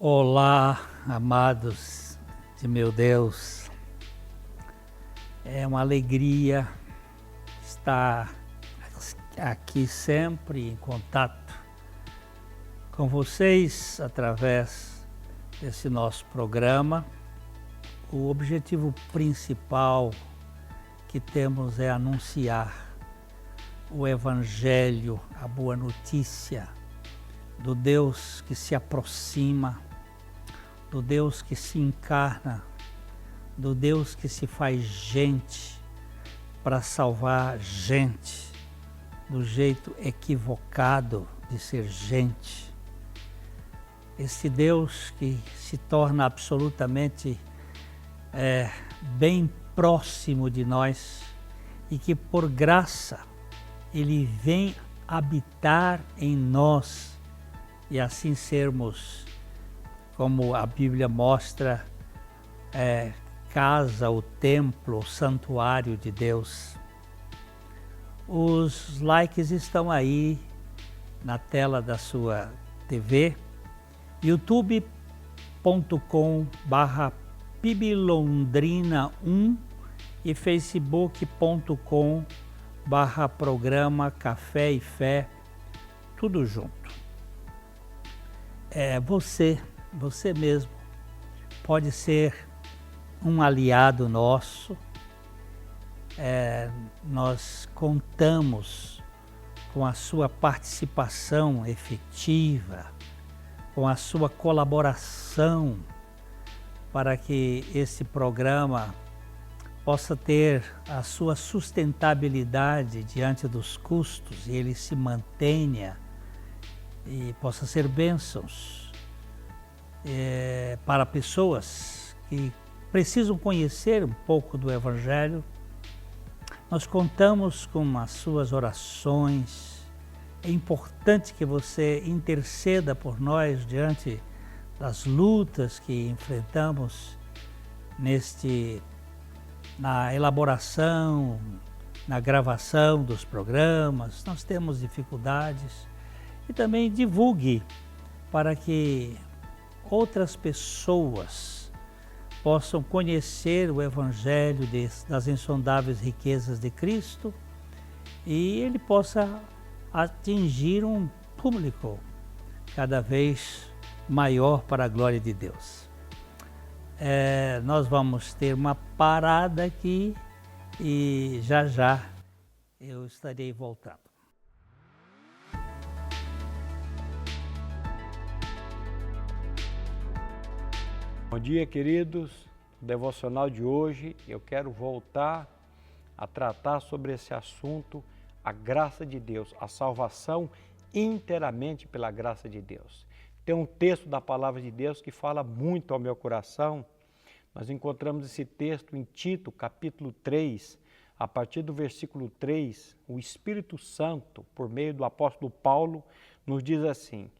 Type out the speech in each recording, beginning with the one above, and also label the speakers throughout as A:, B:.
A: Olá, amados de meu Deus, é uma alegria estar aqui sempre em contato com vocês através desse nosso programa. O objetivo principal que temos é anunciar o Evangelho, a boa notícia do Deus que se aproxima, do Deus que se encarna, do Deus que se faz gente para salvar gente do jeito equivocado de ser gente. Esse Deus que se torna absolutamente bem próximo de nós e que por graça Ele vem habitar em nós e assim sermos, como a Bíblia mostra, casa, o templo, o santuário de Deus. Os likes estão aí na tela da sua TV, youtube.com/piblondrina1 e facebook.com/programa Café e Fé, tudo junto. Você mesmo pode ser um aliado nosso. Nós contamos com a sua participação efetiva, com a sua colaboração para que esse programa possa ter a sua sustentabilidade diante dos custos e ele se mantenha e possa ser bênçãos para pessoas que precisam conhecer um pouco do Evangelho. Nós contamos com as suas orações. É importante que você interceda por nós diante das lutas que enfrentamos na elaboração, na gravação dos programas. Nós temos dificuldades. E também divulgue para que outras pessoas possam conhecer o Evangelho das insondáveis riquezas de Cristo e ele possa atingir um público cada vez maior para a glória de Deus. Nós vamos ter uma parada aqui e já eu estarei voltando.
B: Bom dia, queridos. No devocional de hoje eu quero voltar a tratar sobre esse assunto, a graça de Deus, a salvação inteiramente pela graça de Deus. Tem um texto da palavra de Deus que fala muito ao meu coração. Nós encontramos esse texto em Tito, capítulo 3, a partir do versículo 3, o Espírito Santo, por meio do apóstolo Paulo, nos diz assim: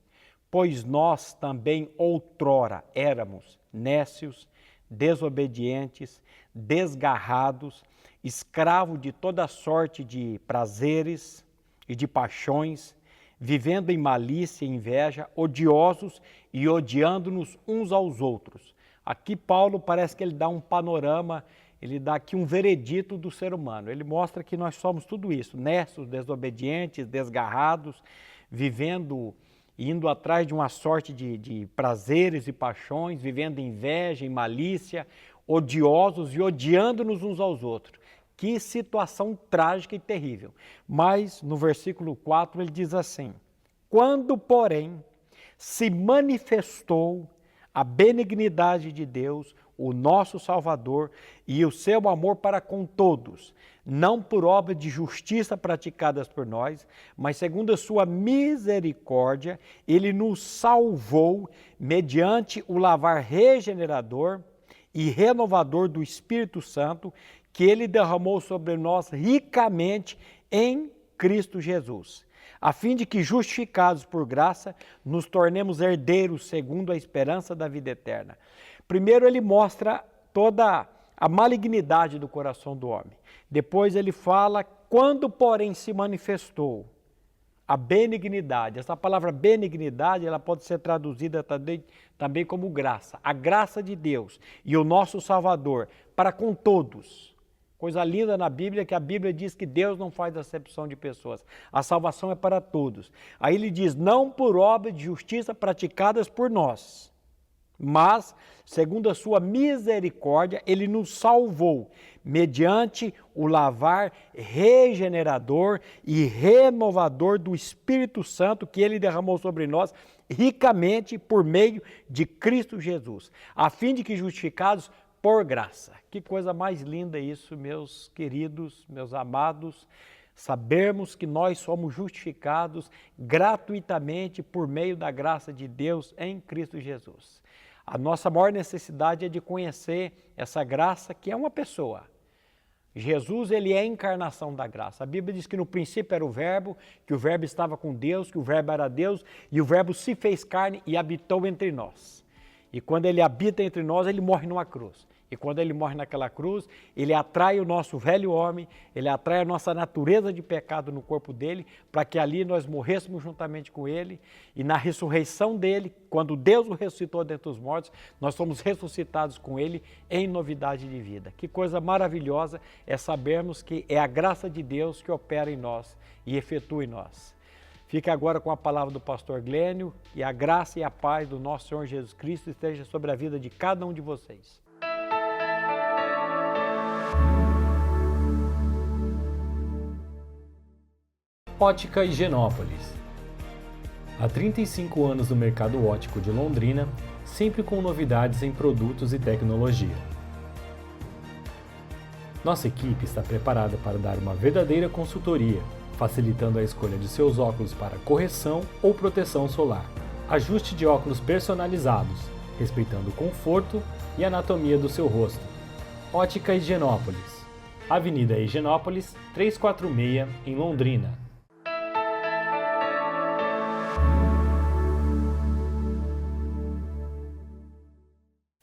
B: pois nós também outrora éramos nécios, desobedientes, desgarrados, escravos de toda sorte de prazeres e de paixões, vivendo em malícia e inveja, odiosos e odiando-nos uns aos outros. Aqui Paulo parece que ele dá um panorama, ele dá aqui um veredito do ser humano. Ele mostra que nós somos tudo isso, nécios, desobedientes, desgarrados, indo atrás de uma sorte de prazeres e paixões, vivendo em inveja, em malícia, odiosos e odiando-nos uns aos outros. Que situação trágica e terrível. Mas no versículo 4 ele diz assim: quando, porém, se manifestou a benignidade de Deus, o nosso Salvador, e o seu amor para com todos, não por obra de justiça praticadas por nós, mas segundo a sua misericórdia, ele nos salvou mediante o lavar regenerador e renovador do Espírito Santo, que ele derramou sobre nós ricamente em Cristo Jesus, a fim de que, justificados por graça, nos tornemos herdeiros segundo a esperança da vida eterna. Primeiro ele mostra toda a malignidade do coração do homem. Depois ele fala, quando porém se manifestou a benignidade. Essa palavra benignidade, ela pode ser traduzida também como graça. A graça de Deus e o nosso Salvador para com todos. Coisa linda na Bíblia, que a Bíblia diz que Deus não faz acepção de pessoas. A salvação é para todos. Aí ele diz, não por obras de justiça praticadas por nós, mas, segundo a sua misericórdia, ele nos salvou, mediante o lavar regenerador e renovador do Espírito Santo que ele derramou sobre nós ricamente por meio de Cristo Jesus, a fim de que justificados por graça. Que coisa mais linda isso, meus queridos, meus amados, sabermos que nós somos justificados gratuitamente por meio da graça de Deus em Cristo Jesus. A nossa maior necessidade é de conhecer essa graça que é uma pessoa. Jesus, ele é a encarnação da graça. A Bíblia diz que no princípio era o Verbo, que o Verbo estava com Deus, que o Verbo era Deus, e o Verbo se fez carne e habitou entre nós. E quando ele habita entre nós, ele morre numa cruz. E quando ele morre naquela cruz, ele atrai o nosso velho homem, ele atrai a nossa natureza de pecado no corpo dele, para que ali nós morrêssemos juntamente com ele. E na ressurreição dele, quando Deus o ressuscitou dentre os mortos, nós somos ressuscitados com ele em novidade de vida. Que coisa maravilhosa é sabermos que é a graça de Deus que opera em nós e efetua em nós. Fique agora com a palavra do pastor Glênio e a graça e a paz do nosso Senhor Jesus Cristo esteja sobre a vida de cada um de vocês.
C: Ótica Higienópolis. Há 35 anos no mercado óptico de Londrina, sempre com novidades em produtos e tecnologia. Nossa equipe está preparada para dar uma verdadeira consultoria, facilitando a escolha de seus óculos para correção ou proteção solar. Ajuste de óculos personalizados, respeitando o conforto e anatomia do seu rosto. Ótica Higienópolis. Avenida Higienópolis, 346, em Londrina.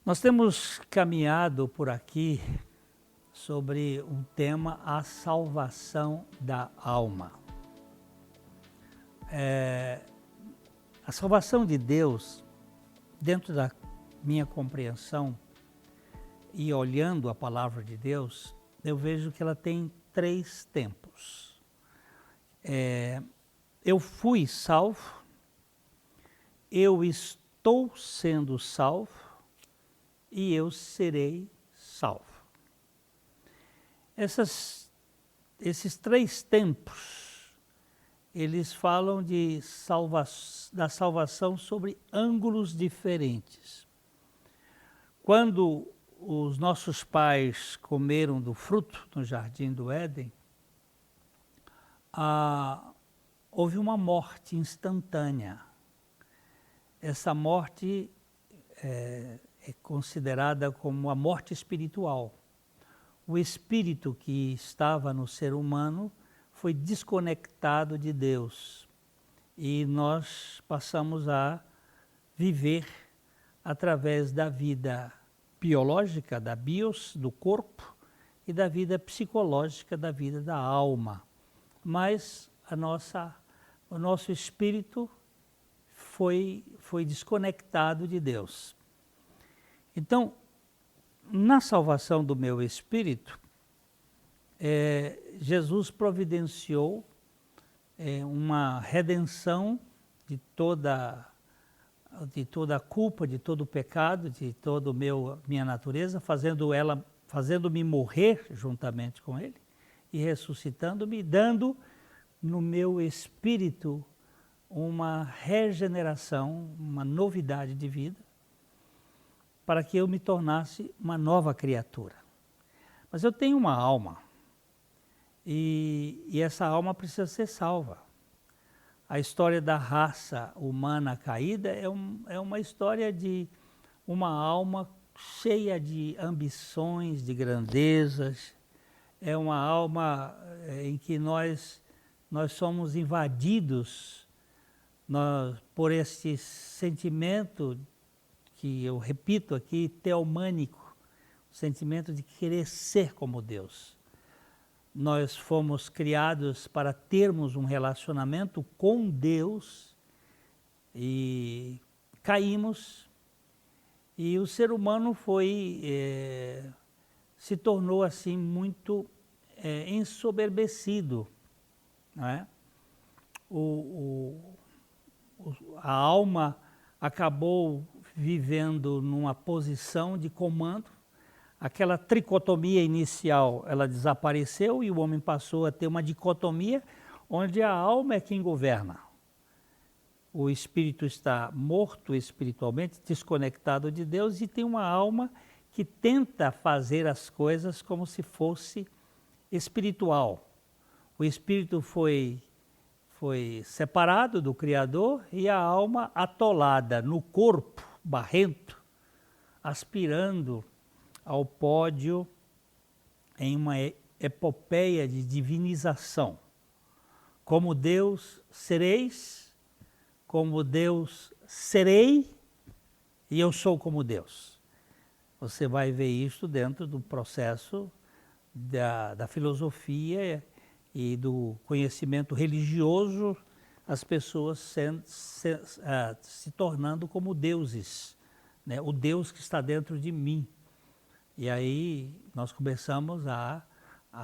A: Nós temos caminhado por aqui sobre um tema, a salvação da alma. A salvação de Deus, dentro da minha compreensão e olhando a palavra de Deus, eu vejo que ela tem 3 tempos. Eu fui salvo, eu estou sendo salvo, e eu serei salvo. Esses 3 tempos, eles falam da salvação sobre ângulos diferentes. Quando os nossos pais comeram do fruto no jardim do Éden, houve uma morte instantânea. Essa morte é considerada como a morte espiritual. O espírito que estava no ser humano foi desconectado de Deus e nós passamos a viver através da vida biológica, da bios, do corpo, e da vida psicológica, da vida da alma. Mas o nosso espírito foi desconectado de Deus. Então, na salvação do meu espírito, Jesus providenciou uma redenção de toda a culpa, de todo o pecado, de toda minha natureza, fazendo-me morrer juntamente com Ele e ressuscitando-me, dando no meu espírito uma regeneração, uma novidade de vida, para que eu me tornasse uma nova criatura. Mas eu tenho uma alma, e essa alma precisa ser salva. A história da raça humana caída é uma história de uma alma cheia de ambições, de grandezas, é uma alma em que nós somos invadidos por esse sentimento que eu repito aqui, teomânico, o sentimento de querer ser como Deus. nós fomos criados para termos um relacionamento com Deus e caímos, e o ser humano se tornou assim muito ensoberbecido, não é? A alma acabou vivendo numa posição de comando. Aquela tricotomia inicial, ela desapareceu e o homem passou a ter uma dicotomia onde a alma é quem governa. O espírito está morto espiritualmente, desconectado de Deus, e tem uma alma que tenta fazer as coisas como se fosse espiritual. O espírito foi separado do Criador e a alma atolada no corpo barrento, aspirando ao pódio em uma epopeia de divinização. Como Deus sereis, como Deus serei, e eu sou como Deus. Você vai ver isso dentro do processo da filosofia e do conhecimento religioso, as pessoas se tornando como deuses, né? O Deus que está dentro de mim. E aí nós começamos a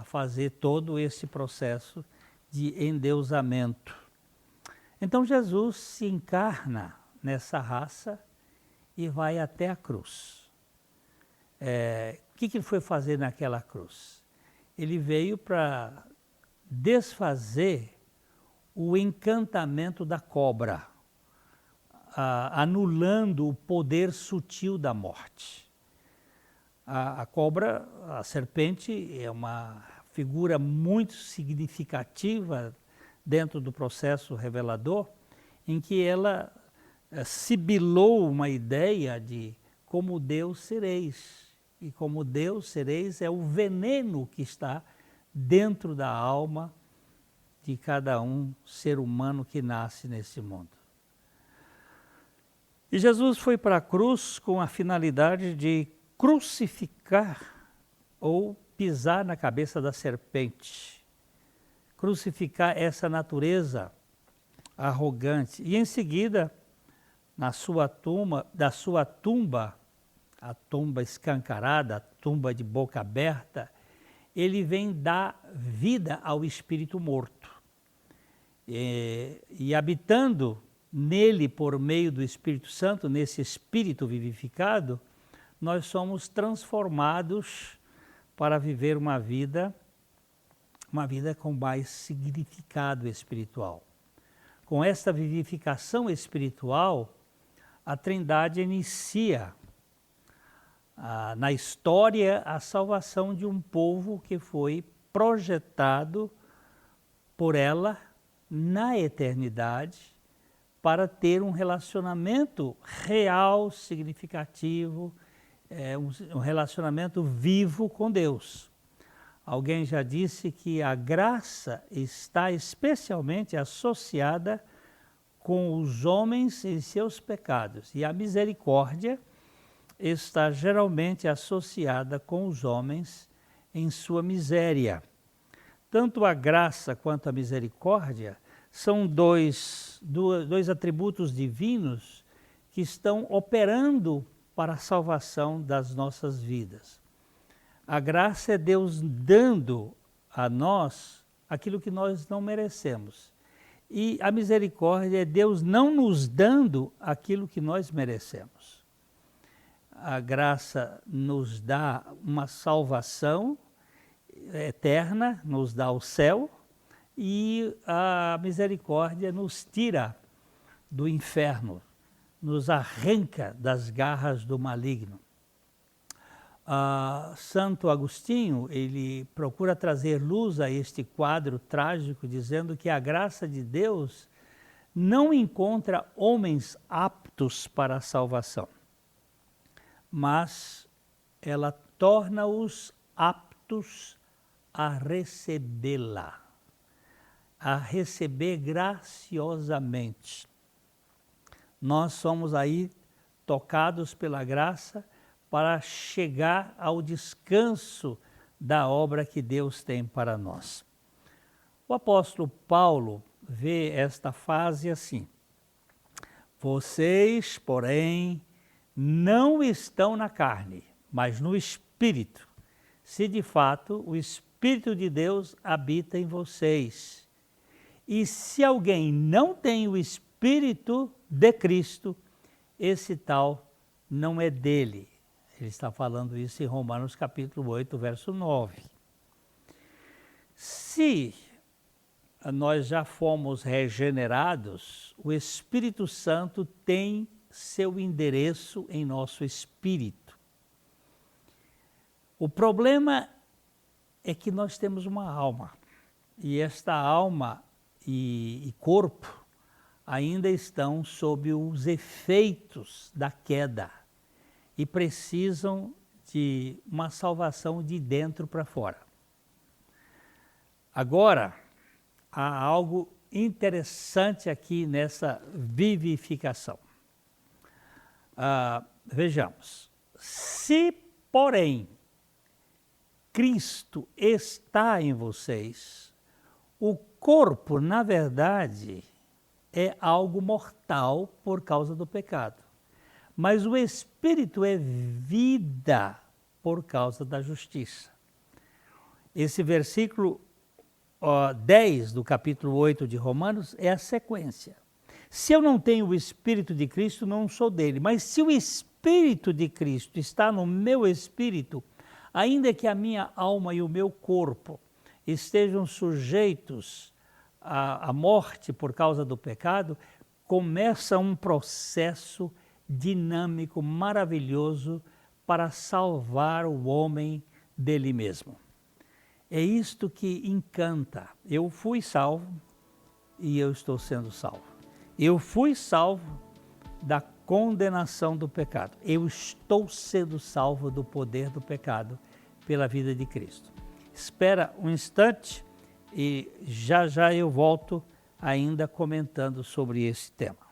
A: fazer todo esse processo de endeusamento. Então Jesus se encarna nessa raça e vai até a cruz. O que ele foi fazer naquela cruz? Ele veio para desfazer o encantamento da cobra, anulando o poder sutil da morte. A cobra, a serpente, é uma figura muito significativa dentro do processo revelador, em que ela sibilou uma ideia de como Deus sereis. E como Deus sereis é o veneno que está dentro da alma de cada um ser humano que nasce nesse mundo. E Jesus foi para a cruz com a finalidade de crucificar ou pisar na cabeça da serpente, crucificar essa natureza arrogante. E em seguida, da sua tumba, a tumba escancarada, a tumba de boca aberta, ele vem dar vida ao espírito morto. E habitando nele por meio do Espírito Santo, nesse espírito vivificado, nós somos transformados para viver uma vida com mais significado espiritual. Com esta vivificação espiritual, a Trindade inicia na história a salvação de um povo que foi projetado por ela na eternidade para ter um relacionamento real, significativo, um relacionamento vivo com Deus. Alguém já disse que a graça está especialmente associada com os homens em seus pecados, e a misericórdia está geralmente associada com os homens em sua miséria. Tanto a graça quanto a misericórdia são dois atributos divinos que estão operando para a salvação das nossas vidas. A graça é Deus dando a nós aquilo que nós não merecemos. E a misericórdia é Deus não nos dando aquilo que nós merecemos. A graça nos dá uma salvação eterna, nos dá o céu, e a misericórdia nos tira do inferno, nos arranca das garras do maligno. Santo Agostinho, ele procura trazer luz a este quadro trágico, dizendo que a graça de Deus não encontra homens aptos para a salvação, mas ela torna-os aptos a recebê-la, a receber graciosamente. Nós somos aí tocados pela graça para chegar ao descanso da obra que Deus tem para nós. O apóstolo Paulo vê esta fase assim: vocês, porém, não estão na carne, mas no Espírito, se de fato o Espírito de Deus habita em vocês. E se alguém não tem o Espírito de Cristo, esse tal não é dele. Ele está falando isso em Romanos capítulo 8, verso 9. Se nós já fomos regenerados, o Espírito Santo tem seu endereço em nosso espírito. O problema é que nós temos uma alma, e esta alma e corpo ainda estão sob os efeitos da queda e precisam de uma salvação de dentro para fora. Agora, há algo interessante aqui nessa vivificação. Vejamos, se porém Cristo está em vocês, o corpo, na verdade, é algo mortal por causa do pecado, mas o Espírito é vida por causa da justiça. Esse versículo 10 do capítulo 8 de Romanos é a sequência. Se eu não tenho o Espírito de Cristo, não sou dele. Mas se o Espírito de Cristo está no meu espírito, ainda que a minha alma e o meu corpo estejam sujeitos à morte por causa do pecado, começa um processo dinâmico, maravilhoso para salvar o homem dele mesmo. É isto que encanta. Eu fui salvo e eu estou sendo salvo. Eu fui salvo da condenação do pecado. Eu estou sendo salvo do poder do pecado pela vida de Cristo. Espera um instante e já já eu volto ainda comentando sobre esse tema.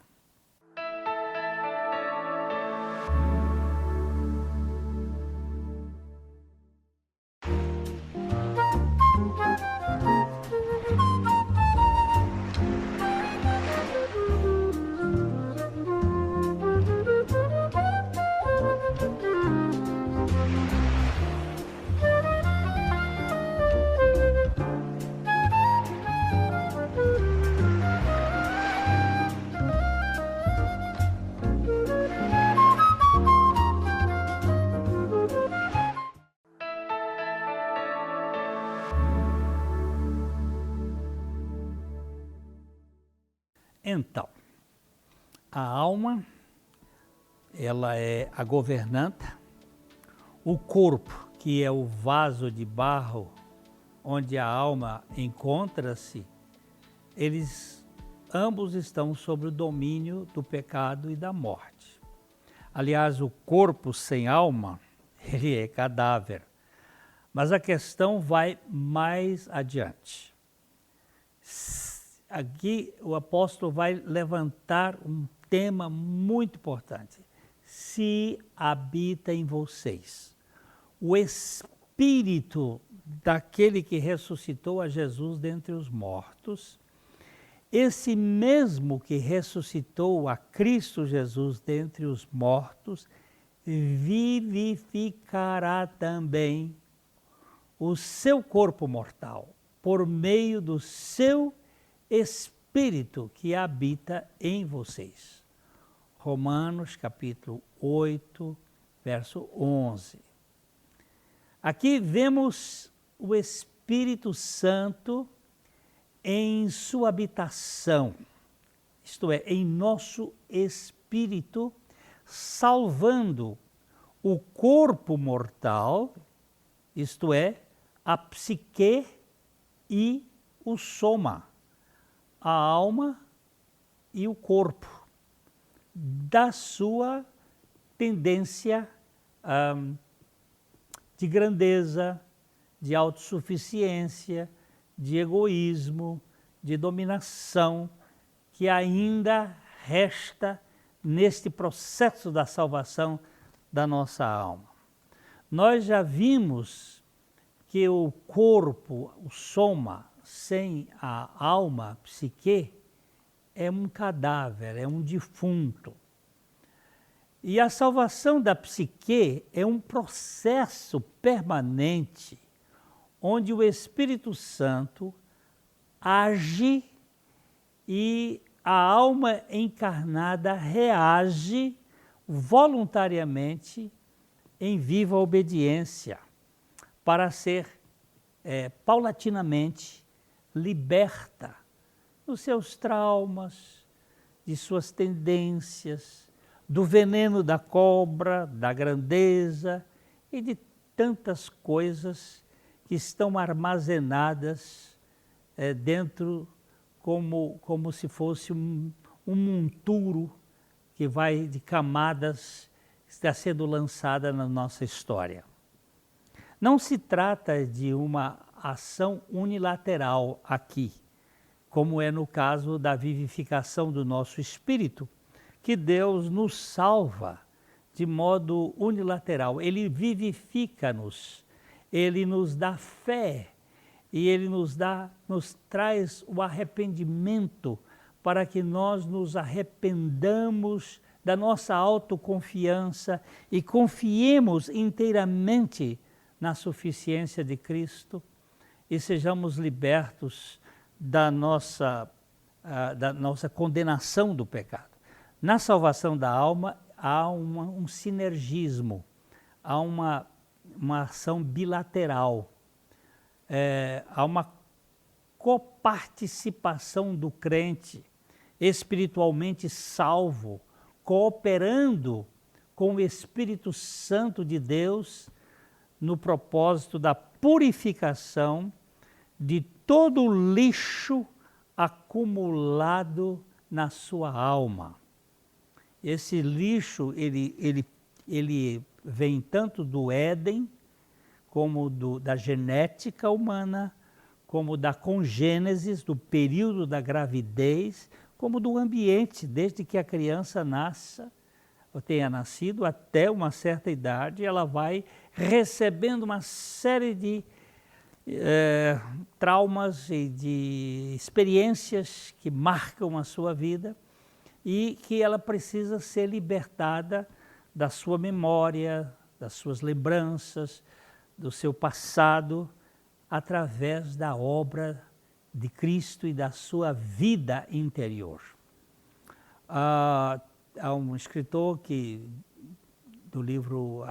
A: Então, a alma, ela é a governanta, o corpo, que é o vaso de barro onde a alma encontra-se, eles ambos estão sob o domínio do pecado e da morte. Aliás, o corpo sem alma, ele é cadáver. Mas a questão vai mais adiante. Aqui o apóstolo vai levantar um tema muito importante. Se habita em vocês o Espírito daquele que ressuscitou a Jesus dentre os mortos, esse mesmo que ressuscitou a Cristo Jesus dentre os mortos, vivificará também o seu corpo mortal, por meio do seu Espírito que habita em vocês. Romanos capítulo 8, verso 11. Aqui vemos o Espírito Santo em sua habitação, isto é, em nosso espírito, salvando o corpo mortal, isto é, a psique e o soma, a alma e o corpo, da sua tendência de grandeza, de autossuficiência, de egoísmo, de dominação, que ainda resta neste processo da salvação da nossa alma. Nós já vimos que o corpo, o soma, sem a alma, a psique, é um cadáver, é um defunto. E a salvação da psique é um processo permanente, onde o Espírito Santo age e a alma encarnada reage voluntariamente em viva obediência para ser paulatinamente liberta dos seus traumas, de suas tendências, do veneno da cobra, da grandeza e de tantas coisas que estão armazenadas dentro como se fosse um monturo que vai de camadas, está sendo lançada na nossa história. Não se trata de uma ação unilateral aqui, como é no caso da vivificação do nosso espírito, que Deus nos salva de modo unilateral. Ele vivifica-nos, Ele nos dá fé e Ele nos traz o arrependimento para que nós nos arrependamos da nossa autoconfiança e confiemos inteiramente na suficiência de Cristo e sejamos libertos da nossa condenação do pecado. Na salvação da alma há um sinergismo, há uma ação bilateral, há uma coparticipação do crente espiritualmente salvo, cooperando com o Espírito Santo de Deus no propósito da purificação de todo o lixo acumulado na sua alma. Esse lixo, ele vem tanto do Éden, como da genética humana, como da congênese, do período da gravidez, como do ambiente, desde que a criança nasça, ou tenha nascido, até uma certa idade, ela vai recebendo uma série de traumas e de experiências que marcam a sua vida e que ela precisa ser libertada da sua memória, das suas lembranças, do seu passado, através da obra de Cristo e da sua vida interior. Há um escritor do livro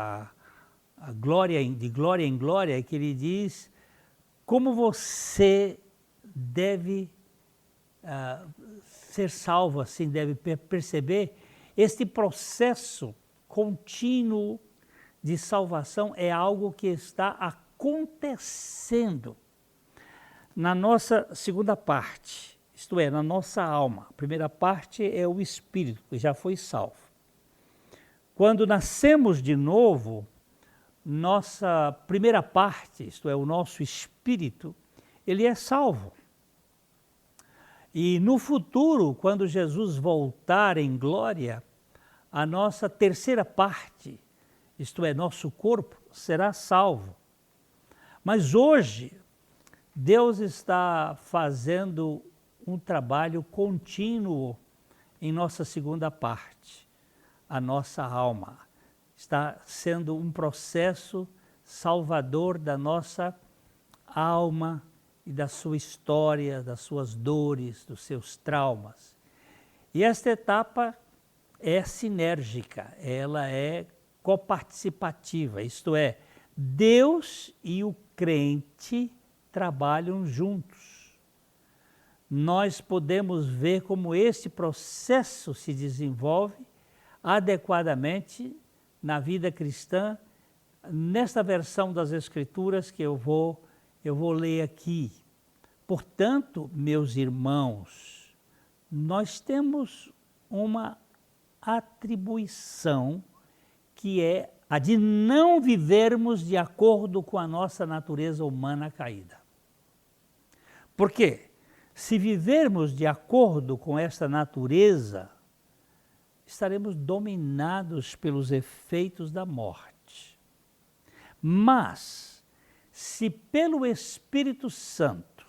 A: De Glória em Glória, que ele diz como você deve ser salvo, assim, deve perceber este processo contínuo de salvação é algo que está acontecendo na nossa segunda parte, isto é, na nossa alma. A primeira parte é o espírito, que já foi salvo. Quando nascemos de novo, nossa primeira parte, isto é, o nosso espírito, ele é salvo. E no futuro, quando Jesus voltar em glória, a nossa terceira parte, isto é, nosso corpo, será salvo. Mas hoje, Deus está fazendo um trabalho contínuo em nossa segunda parte, a nossa alma. Está sendo um processo salvador da nossa alma e da sua história, das suas dores, dos seus traumas. E esta etapa é sinérgica, ela é coparticipativa, isto é, Deus e o crente trabalham juntos. Nós podemos ver como esse processo se desenvolve adequadamente na vida cristã, nesta versão das Escrituras que eu vou ler aqui. Portanto, meus irmãos, nós temos uma atribuição que é a de não vivermos de acordo com a nossa natureza humana caída. Por quê? Se vivermos de acordo com esta natureza, estaremos dominados pelos efeitos da morte. Mas, Se pelo Espírito Santo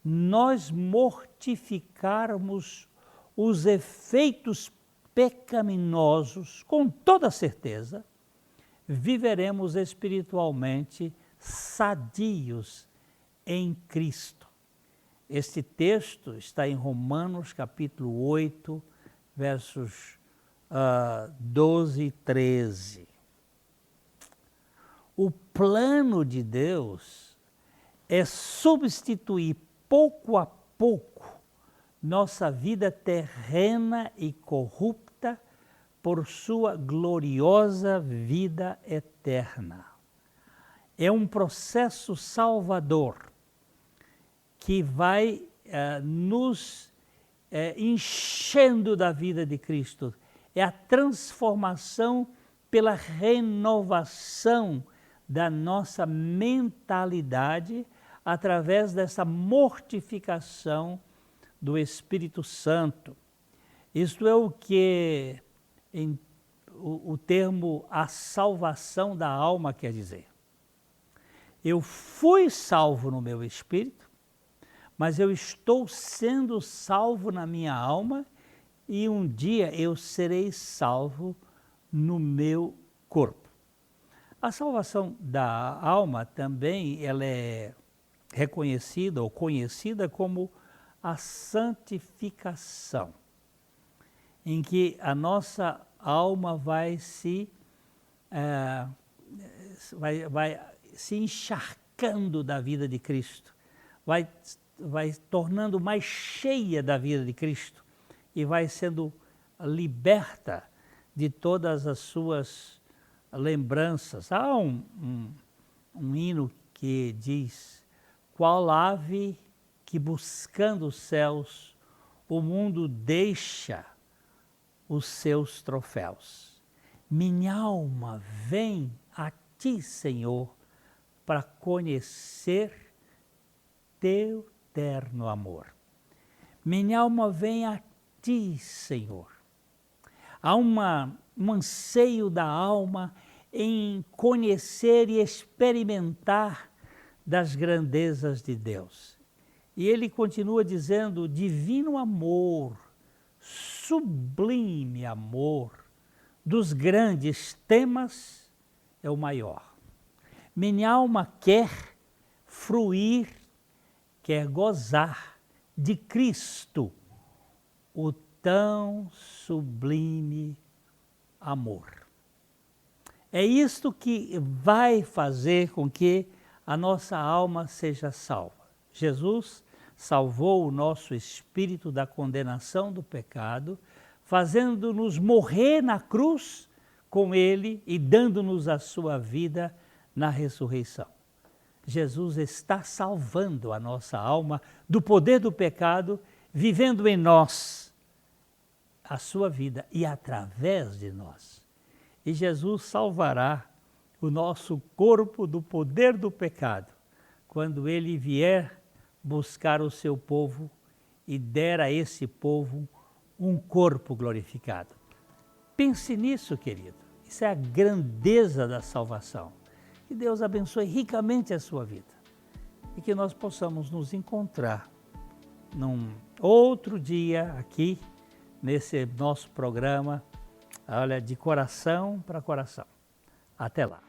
A: nós mortificarmos os efeitos pecaminosos, com toda certeza, viveremos espiritualmente sadios em Cristo. Este texto está em Romanos capítulo 8, versos 12 e 13. O plano de Deus é substituir pouco a pouco nossa vida terrena e corrupta por sua gloriosa vida eterna. É um processo salvador que vai nos enchendo da vida de Cristo. É a transformação pela renovação da nossa mentalidade através dessa mortificação do Espírito Santo. Isto é o que o termo a salvação da alma quer dizer. Eu fui salvo no meu espírito, mas eu estou sendo salvo na minha alma e um dia eu serei salvo no meu corpo. A salvação da alma também ela é reconhecida ou conhecida como a santificação, em que a nossa alma vai se encharcando da vida de Cristo, vai tornando mais cheia da vida de Cristo e vai sendo liberta de todas as suas lembranças. Há um hino que diz: qual ave que buscando os céus o mundo deixa os seus troféus. Minha alma vem a ti, Senhor, para conhecer teu terno amor. Minha alma vem a ti, Senhor. Há um anseio da alma em conhecer e experimentar das grandezas de Deus. E ele continua dizendo: divino amor, sublime amor, dos grandes temas é o maior. Minha alma quer fruir, quer gozar de Cristo, o tão sublime amor. É isto que vai fazer com que a nossa alma seja salva. Jesus salvou o nosso espírito da condenação do pecado, fazendo-nos morrer na cruz com Ele e dando-nos a sua vida na ressurreição. Jesus está salvando a nossa alma do poder do pecado, vivendo em nós a sua vida e através de nós. E Jesus salvará o nosso corpo do poder do pecado, quando Ele vier buscar o seu povo e der a esse povo um corpo glorificado. Pense nisso, querido. Isso é a grandeza da salvação. Que Deus abençoe ricamente a sua vida e que nós possamos nos encontrar num outro dia aqui, nesse nosso programa, olha, de coração para coração. Até lá.